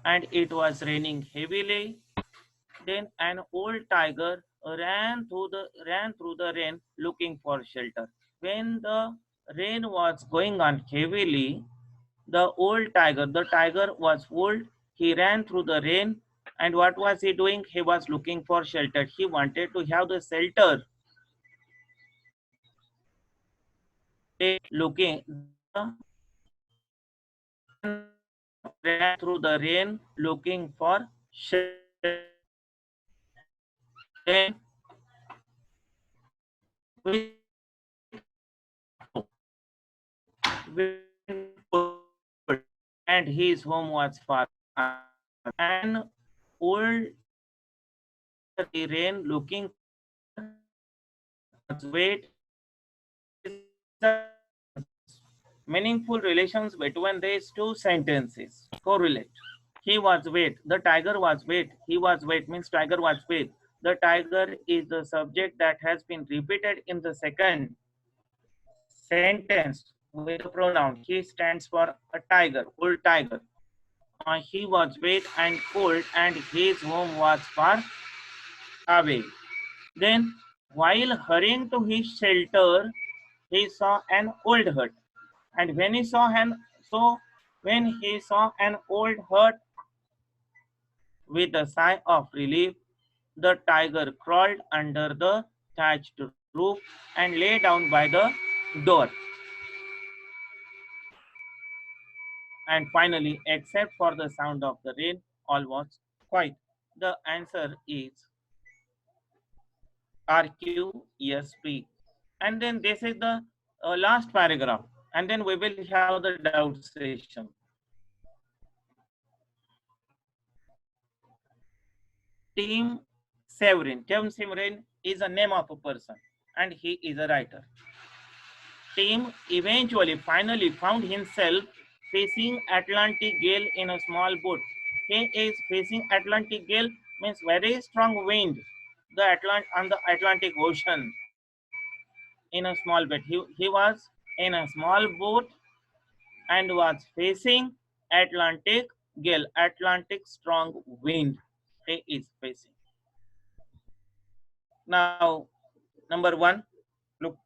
and it was raining heavily. Then an old tiger ran through the rain looking for shelter. When the rain was going on heavily, the tiger was old. He ran through the rain, and what was he doing? He was looking for shelter. He wanted to have the shelter. Looking the ran through the rain looking for shelter. Then with and his home was far. An old the rain looking wait meaningful relations between these two sentences correlate. He was wait. The tiger was wait. He was wait means tiger was wait. The tiger is the subject that has been repeated in the second sentence with the pronoun. He stands for a tiger, old tiger. He was wet and cold, and his home was far away. Then, while hurrying to his shelter, he saw an old hut. And when he saw an old hut, with a sigh of relief, the tiger crawled under the thatched roof and lay down by the door. And finally, except for the sound of the rain, all was quiet. The answer is RQSP. And then this is the last paragraph. And then we will have the doubt session. Tim Severin. Tim Severin is a name of a person and he is a writer. Tim finally found himself facing Atlantic gale in a small boat. He is facing Atlantic gale means very strong wind on the Atlantic Ocean in a small boat. He was in a small boat and was facing Atlantic gale, Atlantic strong wind. He is facing. Now, number one, look,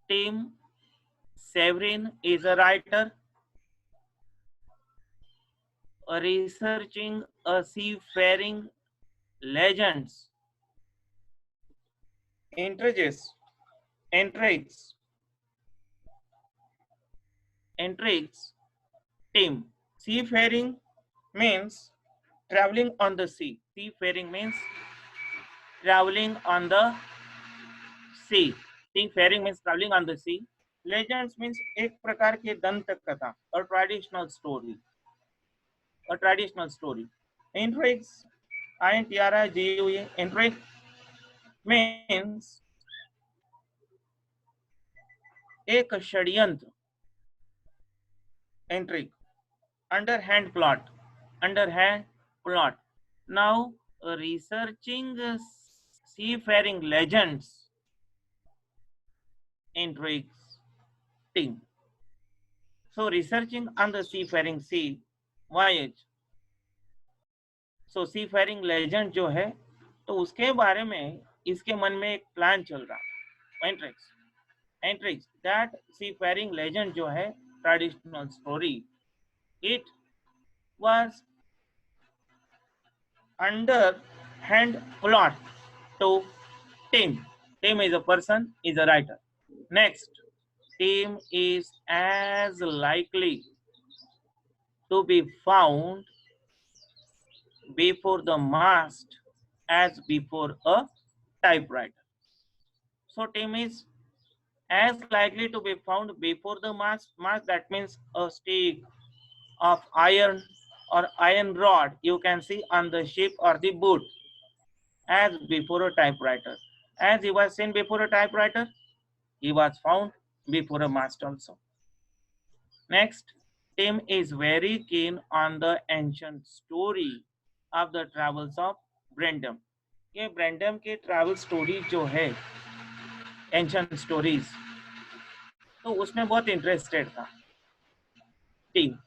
Tim Severin is a writer researching a seafaring legends, intrigues, intrigues, intrigues, Tim. Seafaring means traveling on the sea. Seafaring means traveling on the sea. Seafaring means traveling on the sea. Legends means एक प्रकार की दंत कथा, a traditional story. A traditional story. Intrigues, INTRIGUE, intrigue means एक षड्यंत्र, intrigue, underhand plot, underhand plot. Now, researching seafaring legends intrigues team. So, researching on the seafaring sea voyage. So, seafaring legend जो है तो उसके बारे में इसके मन में एक प्लान चल रहा है. Intrigues that seafaring legend जो है traditional story, it was underhand plot to Tim. Tim is a person, is a writer. Next, Tim is as likely to be found before the mast as before a typewriter. So Tim is as likely to be found before the mast. Mast, that means a stick of iron or iron rod you can see on the ship or the boat, as before a typewriter. As he was seen before a typewriter, he was found before a mast also. Next, Tim is very keen on the ancient story of the travels of Brandom. ये Brandon के travel story जो है ancient stories, तो उसमें बहुत interested था team.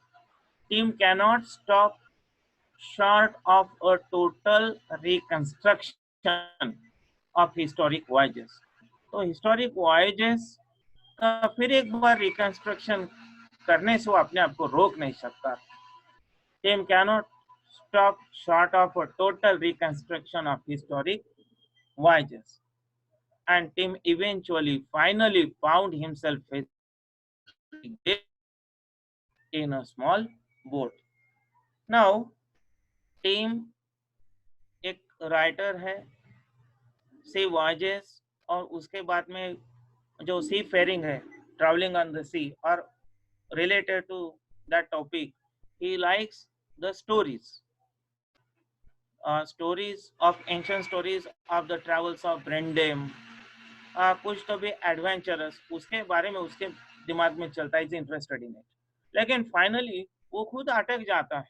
team cannot stop short of a total reconstruction of historic voyages. तो historic voyages का फिर एक बार रिकंस्ट्रक्शन करने से वो अपने आप को रोक नहीं सकता. Team cannot stop short of a total reconstruction of historic voyages, and Tim eventually finally found himself facing Atlantic in a small boat. Now, Tim एक राइटर है सी वॉयजेस, और उसके बाद में जो सी फेरिंग है, ट्रैवलिंग ऑन द सी, और related to that topic, he likes the stories of ancient stories of the travels of Brendam. कुछ तो भी एडवेंचरस उसके बारे में उसके दिमाग में चलता है, इज इंटरेस्टेड इन इट. लेकिन फाइनली वो खुद अटक जाता है.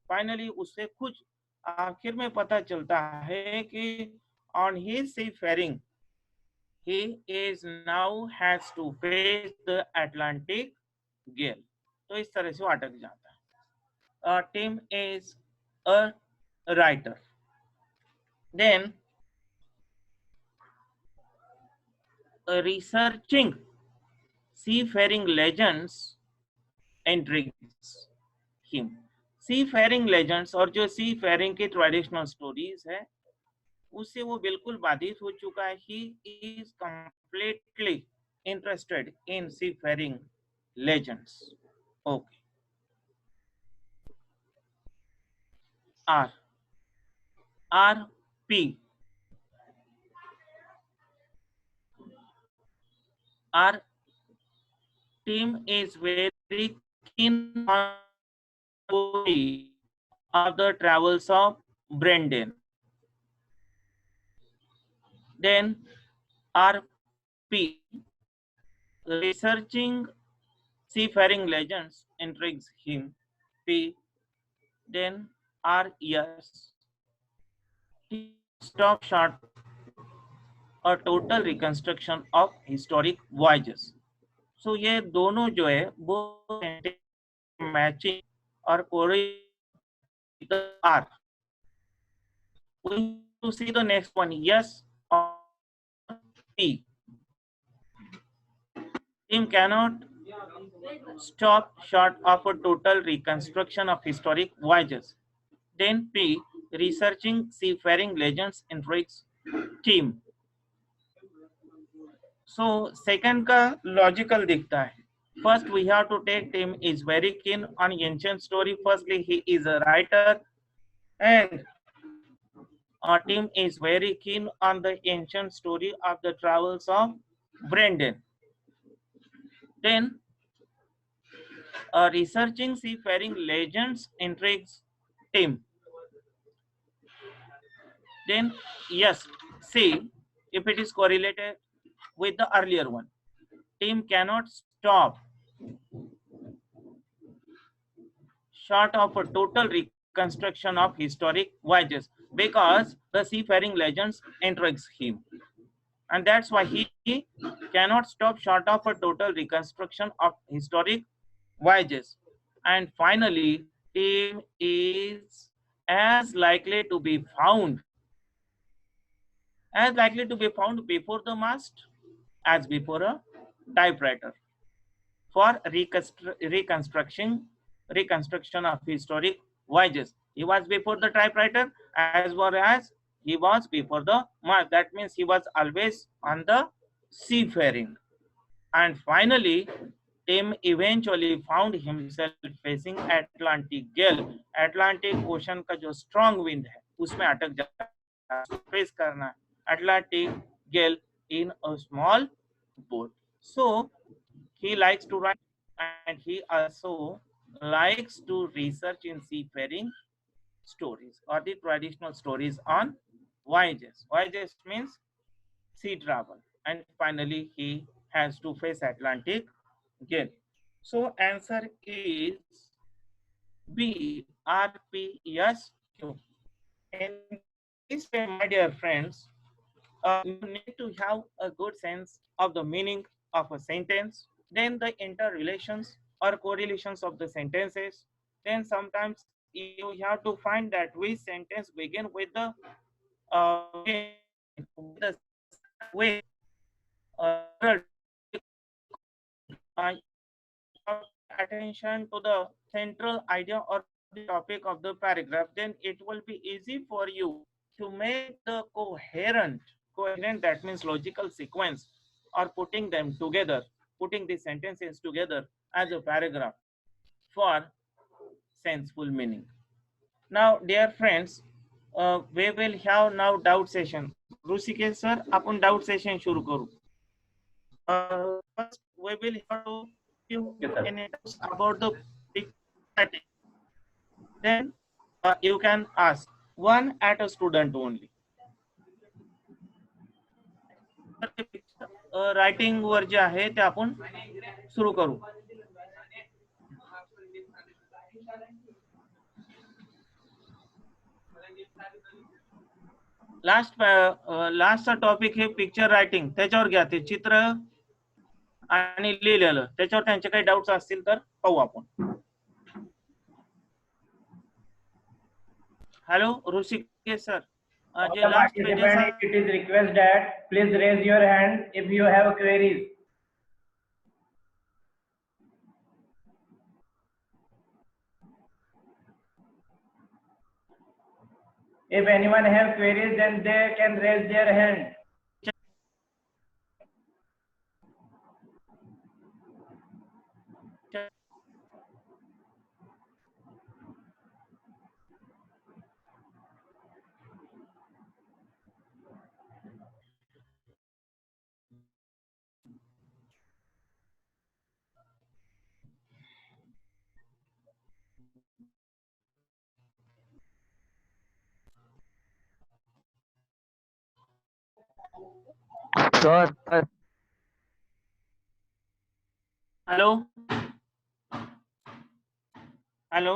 फाइनली उससे कुछ आखिर में पता चलता है कि on his seafaring he is now has to face the Atlantic gale. तो इस तरह से वो अटक जाता है. Tim is a writer. Then researching seafaring legends intrigues him. Seafaring legends और जो सीफेरिंग की ट्रेडिशनल स्टोरीज है उससे वो बिल्कुल बाधित हो चुका है. He is completely interested in seafaring legends. Okay. R P R team is very keen on of the travels of Brendan. Then R.P. researching seafaring legends intrigues him. P. Then R.S. stop short a total reconstruction of historic voyages. So ये दोनों जो है वो matching और R. We to see the next one. Yes or P. Tim cannot stop short of a total reconstruction of historic voyages. Then P. Researching seafaring legends intrigues Tim. So second का logical दिखता है. First we have to take Tim is very keen on ancient story. Firstly he is a writer, and Tim is very keen on the ancient story of the travels of Brendan. Then researching seafaring legends intrigues Tim. Then yes, see if it is correlated with the earlier one. Tim cannot stop short of a total reconstruction of historic voyages because the seafaring legends intrigues him, and that's why he cannot stop short of a total reconstruction of historic voyages. And finally, Tim is as likely to be found before the mast as before a typewriter for reconstruction of historic voyages. He was before the typewriter as well as he was before the mast. That means he was always on the seafaring. And finally, Tim eventually found himself facing Atlantic gale. Atlantic Ocean का जो strong wind है उसमें अटक जाता है, face करना है. Atlantic gale in a small boat. So he likes to write, and he also likes to research in seafaring stories or the traditional stories on voyages. Voyages means sea travel, and finally he has to face Atlantic gale. So answer is B, R, P, S, Q. In this way, my dear friends, you need to have a good sense of the meaning of a sentence, then the interrelations or correlations of the sentences, then sometimes you have to find that which sentence begin with the with the with attention to the central idea or the topic of the paragraph, then it will be easy for you to make the coherent, that means logical sequence, or putting them together, putting the sentences together as a paragraph for senseful meaning. Now, dear friends, we will have now doubt session. Rushikesh sir, आपण doubt session शुरू करू. First, we will have to you any doubts about the picture. Then you can ask one at a student only. Writing वर जे आहे ते आपण सुरू करू. लास्टचा टॉपिक हे पिक्चर रायटिंग, त्याच्यावर घ्या. ते चित्र आणि लिहिलेलं त्याच्यावर त्यांचे काही डाऊट्स असतील तर पाहू आपण. हॅलो ऋषिकेश सर, जे लास्ट पेजेस आहे, it is request that please raise your hand if you have queries. If anyone have queries, then they can raise their hand. Sir, hello hello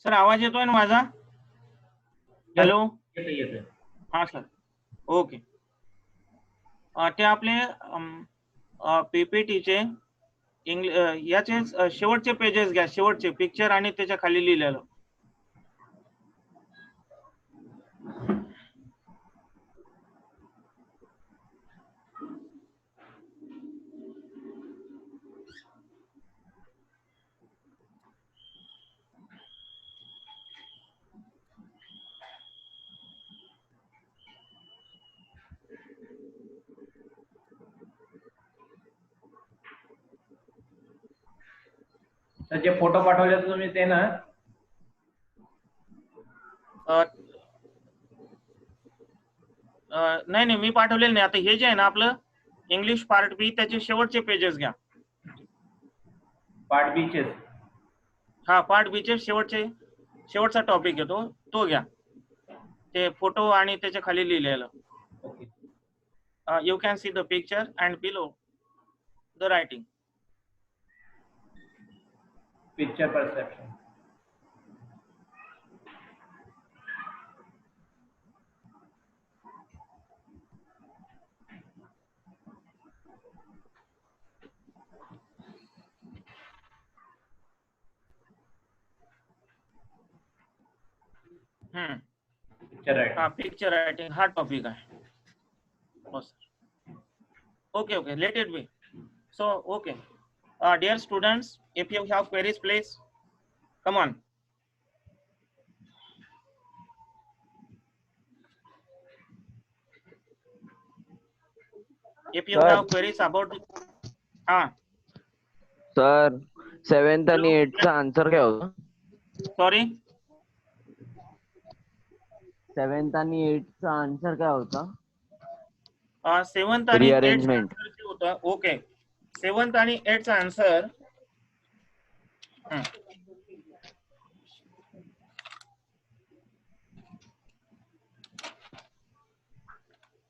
sir, आवाज येतोय ना माझा? Hello, हा sir, okay. ते आपले पीपीटीचे याचे शेवटचे पेजेस घ्या, शेवटचे पिक्चर आणि त्याच्या खाली लिहिलेलं. तर जे फोटो पाठवले तुम्ही ते ना? नाही नाही, मी पाठवलेलं नाही. आता हे जे आहे ना आपलं इंग्लिश पार्ट बी, त्याचे शेवटचे पेजेस घ्या. पार्ट बी चे? हा, पार्ट बी चे शेवटचा टॉपिक येतो तो घ्या. ते फोटो आणि त्याच्या खाली लिहिलेलं. You can see the picture and below the writing. Picture perception. Picture writing. हाँ, picture writing हा टॉपिक आहे. हो sir. Okay, okay, let it be. So, okay. Dear students, if you have queries, please come on. If you Sir. have queries about हाँ. Sir, 7th आणि 8th चा answer काय होता? Sorry. 7th आणि 8th चा answer काय होता? 7th आणि 8th Rearrangement. होता. ओके. 7th आणि 8th आन्सर.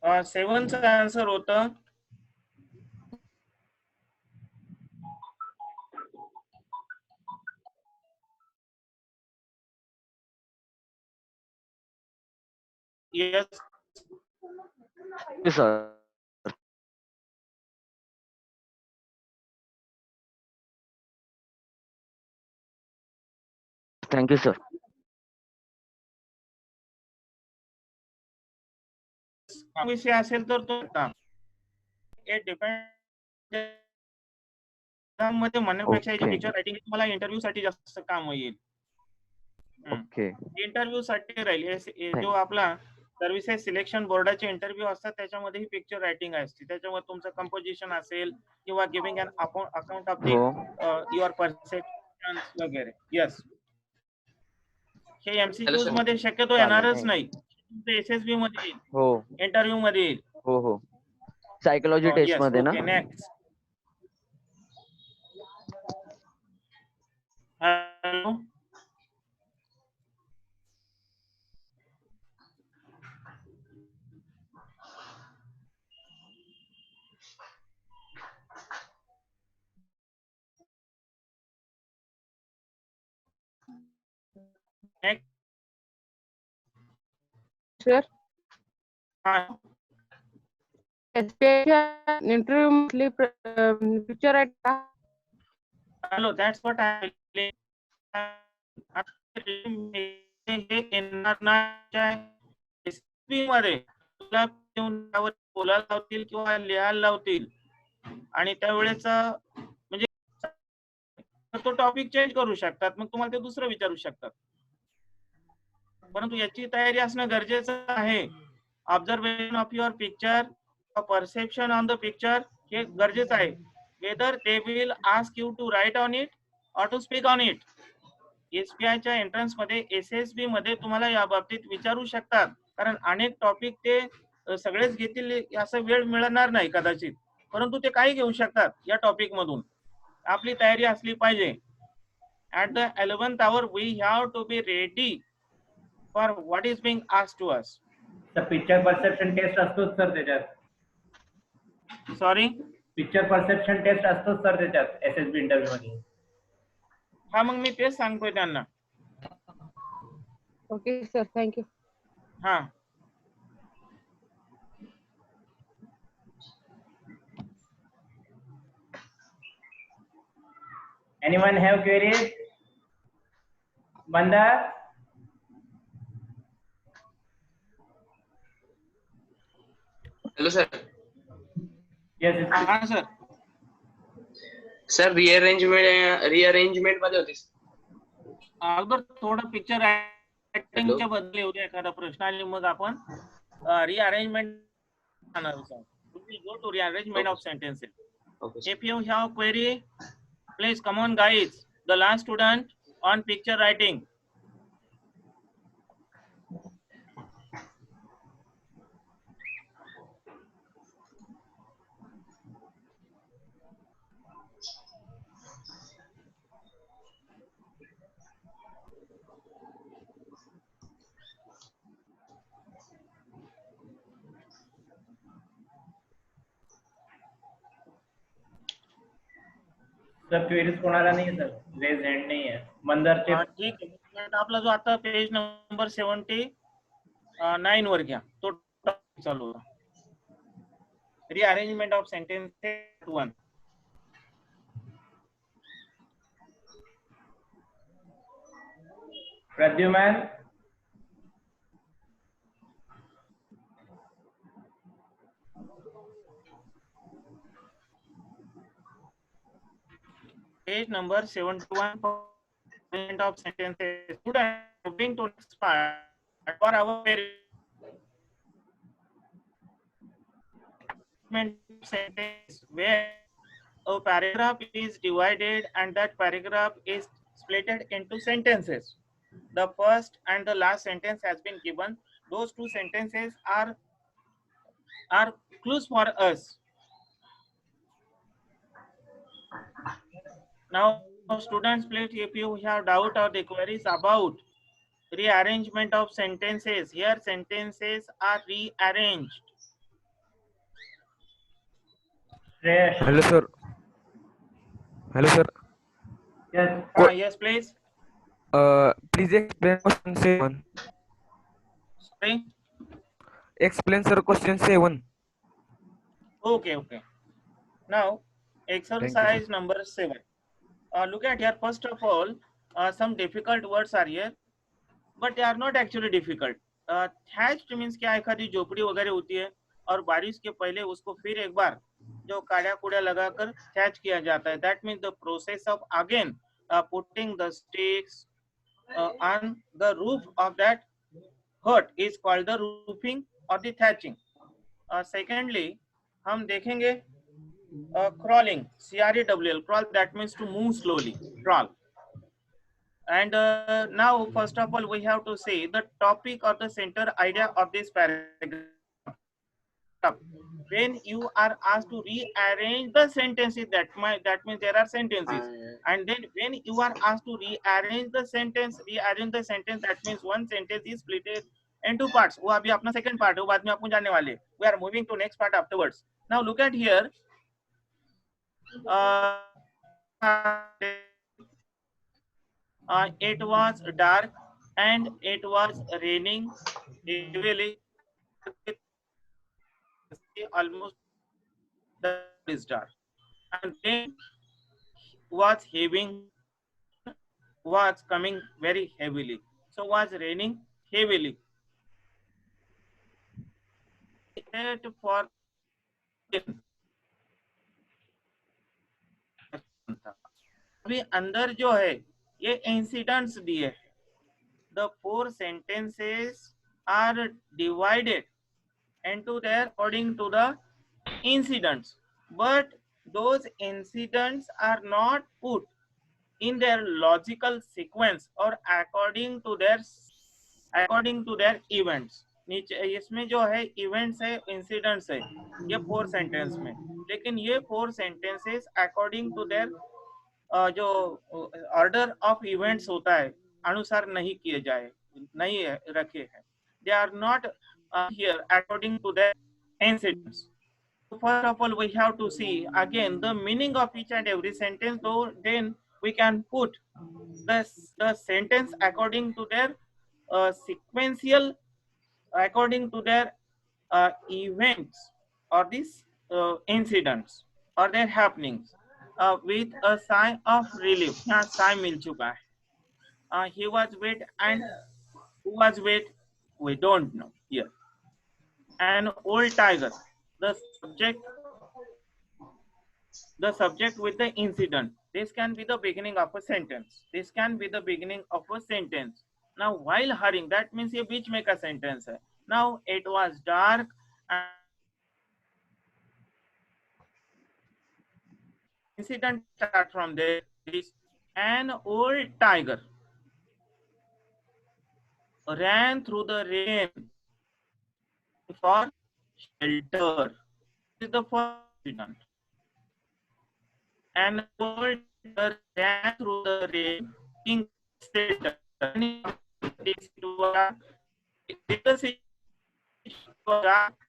7th आन्सर होतं yes. Sir thank you sir. विषय असेल तर तो डिपेंड मध्ये म्हणण्यापेक्षा ओके. पिक्चर रायटिंग तुम्हाला इंटरव्ह्यू साठी जास्त काम येईल. ओके. इंटरव्ह्यू साठी राहील जो आपला सर्व्हिसेस सिलेक्शन बोर्डाचे इंटरव्ह्यू असतात त्याच्यामध्ये ही पिक्चर रायटिंग असते. त्याच्यामध्ये तुमचं कंपोजिशन असेल किंवा giving an account of the your perception वगैरे. यस, हे एमसीक्यूज मध्ये शक्यतो येणारच नाही. एसएसबी मध्ये येईल, हो इंटरव्ह्यू मध्ये येईल. हो हो. सायकोलॉजी टेस्ट मध्ये ना. Okay, next. हॅलो, Sir, हा, interview mostly picture at hello, that's what I हे मध्ये तुला बोलायला लावतील किंवा लिहायला लावतील आणि त्यावेळेस म्हणजे तो टॉपिक चेंज करू शकतात. मग तुम्हाला ते दुसरं विचारू शकतात. परंतु याची तयारी असणं गरजेचं आहे. Observation of your picture, perception on the picture हे गरजेचं आहे. Whether they will ask you to write on it or to speak on it. एसबीआयच्या एंट्रन्स मध्ये एसएसबी मध्ये तुम्हाला या बाबतीत विचारू शकतात. कारण अनेक टॉपिक ते सगळेच घेतील असं वेळ मिळणार नाही कदाचित, परंतु ते काही घेऊ शकतात या टॉपिक मधून. आपली तयारी असली पाहिजे. At the 11th hour we have to be ready for what is being asked to us. तर पिक्चर परसेप्शन टेस्ट असतोच सर त्याच्यात. सॉरी, पिक्चर परसेप्शन टेस्ट असतोच सर त्याच्यात एसएसबी इंटरव्ह्यू मध्ये. हा, मग मी तेच सांगतोय त्यांना. Okay, sir. Thank you. हा, Anyone have queries? Banda? Hello, sir. Yes, हा सर. Sir, rearrangement मध्ये होते. अगोदर थोडं पिक्चर रायटिंगच्या बद्दल येऊ द्या एखादा प्रश्न आणि मग आपण rearrangement go to rearrangement of sentences. Okay, sir. If you have query, please come on guys. The last student on picture writing. Sir queries कोणाला नाही सर, रेज हँड नाही आहे. मंदरचे ठीक आहे. आपला जो आता पेज नंबर 79 वर घ्या, तो टॉपिक चालू होता. Rearrangement of sentences 1. Pradyuman. Page number 71 of sentences. Student, moving to next part for our sentence where a paragraph is divided and that paragraph is split into sentences. The first and the last sentence has been given. Those two sentences are clues for us. Now, students, please, if you have doubt or the queries about rearrangement of sentences, here sentences are rearranged. Fresh. Hello, sir. Hello, sir. Yes. Yes, please. Please explain question 7. Sorry. Explain, sir, question 7. Okay, okay. Now, Thank you, sir. exercise number 7. Look at here. First of all, some difficult words are here, but they are not actually difficult. Thatched means क्या, एखादी झोपड़ी वगैरह होती है और बारिश के पहले उसको फिर एक बार जो काड़ा कूड़ा लगाकर थैच किया जाता है. That means the process of again putting the sticks on the roof of that hut is called the roofing or the thatching. Secondly, हम देखेंगे crawling, CRAWL, crawl, that means to move slowly, crawl. And now, first of all, we have to say the topic or the center idea of this paragraph. When you are asked to rearrange the sentences, that means there are sentences. And then when you are asked to rearrange the sentence, that means one sentence is split into parts. वो अभी अपना second part है, वो बाद में आपको जानने वाले. We are moving to next part afterwards. Now look at here. It was dark and it was raining heavily. Almost the is dark, and then was coming very heavily. So was raining heavily. It for अभी अंदर जो है ये incidents दिए हैं. The 4 sentences are divided into their according to the incidents, but those incidents are not put in their logical sequence or according to their events. नीचे इसमें जो है events है, incidents है, ये 4 सेंटेंस में, लेकिन ये 4 sentences according to their जो ऑर्डर ऑफ इवेंट्स होता है अनुसार नहीं किए जाए, नहीं रखे हैं. They are not here according to their incidents. First of all, we have to see again the meaning of each and every sentence, so then we can put the sentence according to their sequential, according to their events or these incidents or their happenings with a sigh of relief. यहाँ sigh मिल चुका है. He was wet and who was wet, we don't know here. An old tiger, the subject with the incident. This can be the beginning of a sentence. This can be the beginning of a sentence. Now while hurrying, that means ये बीच में का sentence है. Now it was dark and incident start from there. An old tiger ran through the rain for shelter. This is the first incident. An old tiger ran through the rain looking for shelter.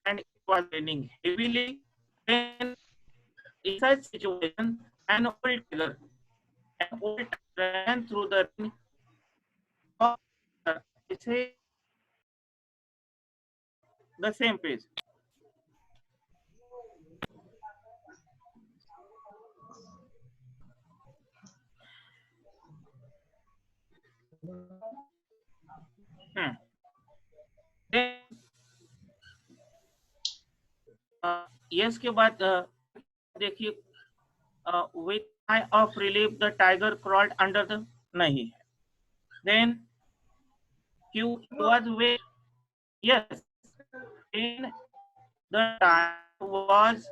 And it was raining heavily. Then in such situation, an old tiger ran through the rain. Say the same page. Then yes के बाद देखिए with sigh of relief the tiger crawled under the नहीं है. Then Q was wet. Yes. Then the tiger was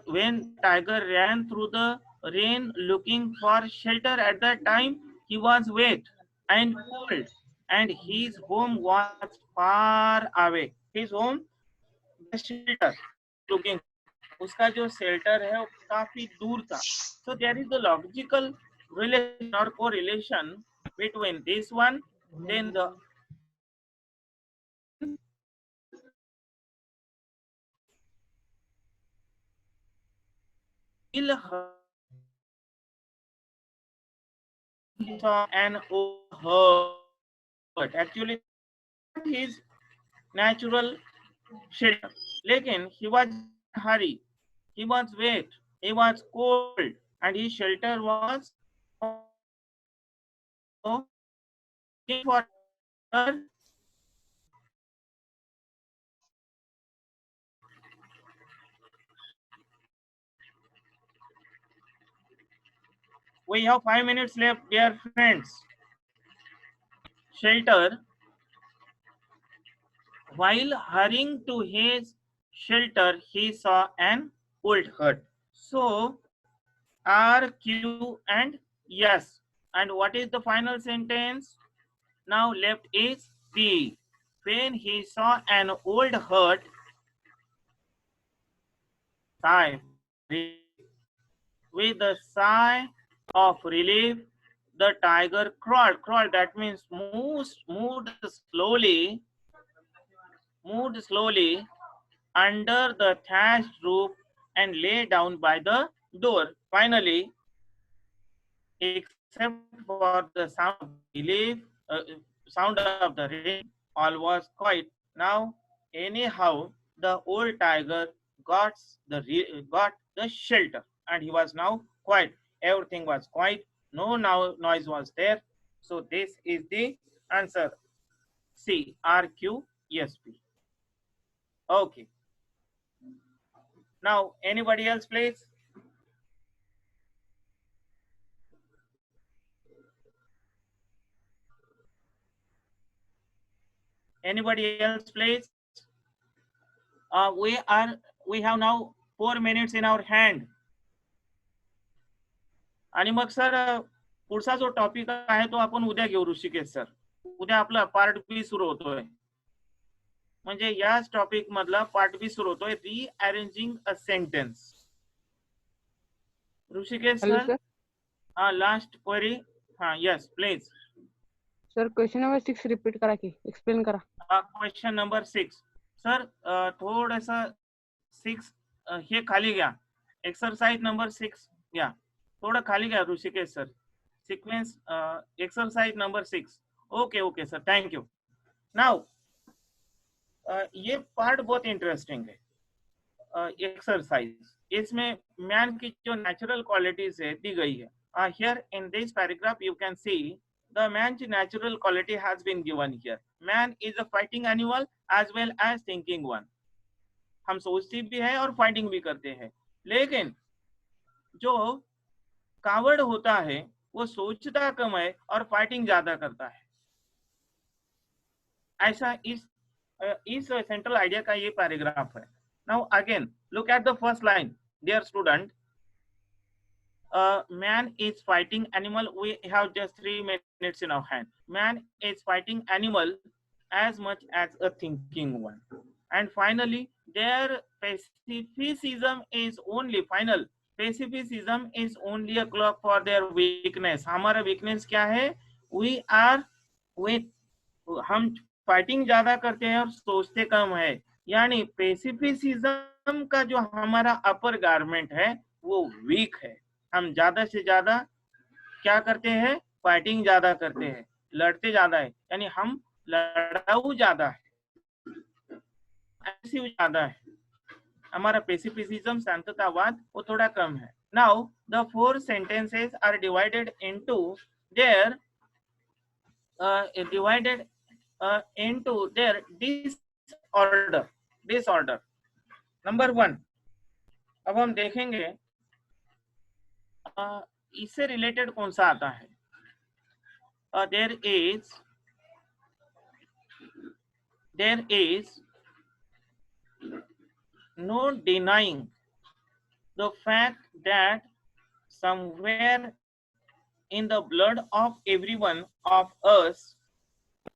when tiger ran through the rain looking for shelter, at that time he was wet and cold and his home was far away. His home, the shelter looking उसका जो shelter है वो काफी दूर था. So there is the logical relation or correlation between this one, then the saw an hurt. Actually, his natural shelter. Lekin he was in a hurry. He was wet. He was cold, and his shelter was looking for her. We have 5 minutes left, dear friends. Shelter. While hurrying to his shelter, he saw an old hut. So, R, Q, and yes. And what is the final sentence? Now left is P. When he saw an old hut, sigh. With a sigh of relief, the tiger crawled. Crawled, that means moved slowly under the thatched roof and lay down by the door. Finally, except for the sound of the rain, all was quiet. Now, anyhow, the old tiger got the shelter, and he was now quiet. Everything was quiet. No noise was there. So this is the answer. C, R, Q, S, P. Okay. Now, anybody else, please? Anybody else, please? We have now 4 minutes in our hand. आणि मग sir पुढचा जो topic आहे तो आपण उद्या घेऊ Rishikesh sir. उद्या आपला पार्ट बी सुरू होतोय. म्हणजे याच टॉपिक मधला पार्ट बी सुरू होतोय, rearranging a sentence. Rishikesh Hello, सर. sir. Last query. हाँ, yes please. Sir, question number 6 repeat करा की, explain करा. Question number 6. सर थोडस 6 हे खाली घ्या. एक्सरसाइज नंबर 6 घ्या. थोडं खाली घ्या Rishikesh sir. Sequence exercise number 6. Okay sir, thank you. Now ये पार्ट बहुत इंटरेस्टिंग है. एक्सरसाइज, इसमें मैन की जो नेचुरल क्वालिटीज है दी गई है. Here in this paragraph you can see the man's natural quality has been given here. Man is a fighting animal as well as thinking one. हम सोचते भी है और फाइटिंग भी करते हैं. लेकिन जो कावड़ होता है वो सोचता कम है और फाइटिंग ज्यादा करता है. ऐसा इस सेंट्रल आइडिया का ये पैराग्राफ है. Now again look at the first line, dear student. Man is fighting animal. We have just 3 minutes in our hand. Man is fighting animal as much as a thinking one. And finally, their pacifism is only final. Pacifism is only a cloak for their weakness. हमारा weakness क्या है? We are with, हम fighting ज्यादा करते हैं और सोचते कम है. यानी पेसिफिसिज्म का जो हमारा अपर गारमेंट है वो वीक है. हम ज्यादा से ज्यादा क्या करते हैं? फाइटिंग ज्यादा करते हैं, लड़ते ज्यादा है. यानी हम लड़ाऊ ज्यादा है, एग्रेसिव ज्यादा है. हमारा पेसिफिसिज्म शांततावाद वो थोड़ा कम है. Now the 4 sentences are divided into their disorder. Number 1. अब हम देखेंगे इससे रिलेटेड कौन सा आता है. there is no denying the fact that somewhere in the blood of everyone of us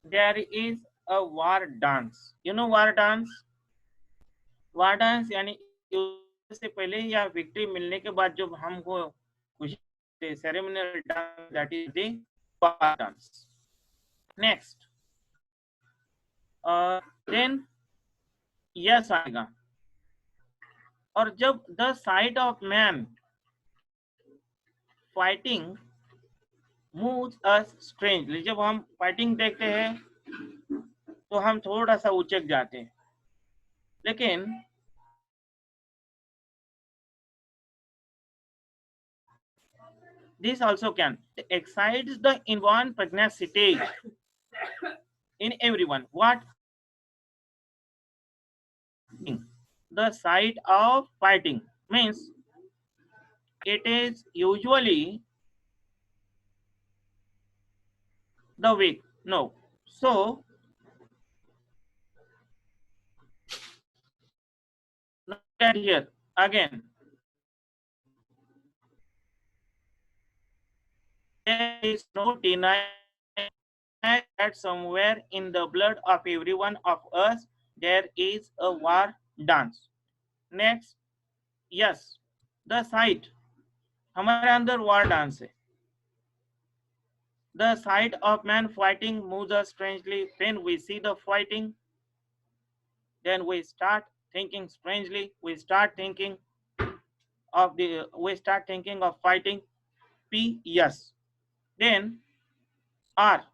there is a war dance. You know war dance? War dance यानी से पहले या विक्ट्री मिलने के बाद जब हमको खुशी ceremonial dance, that is the war dance. Next then yes आएगा. और जब the sight of man fighting moves us strangely, जब हम फाइटिंग देखते हैं तो हम थोड़ा सा उचक जाते हैं. लेकिन this also can excites the inborn pregnancy stage in everyone. What the sight of fighting means, it is usually the weak. No. So look at here again. There is no denying that somewhere in the blood of every one of us there is a war dance. Next, yes, the sight. हमारे अंदर war dance है. The sight of man fighting moves us strangely. When we see the fighting, then we start thinking strangely. We start thinking of fighting. P, yes. Then R,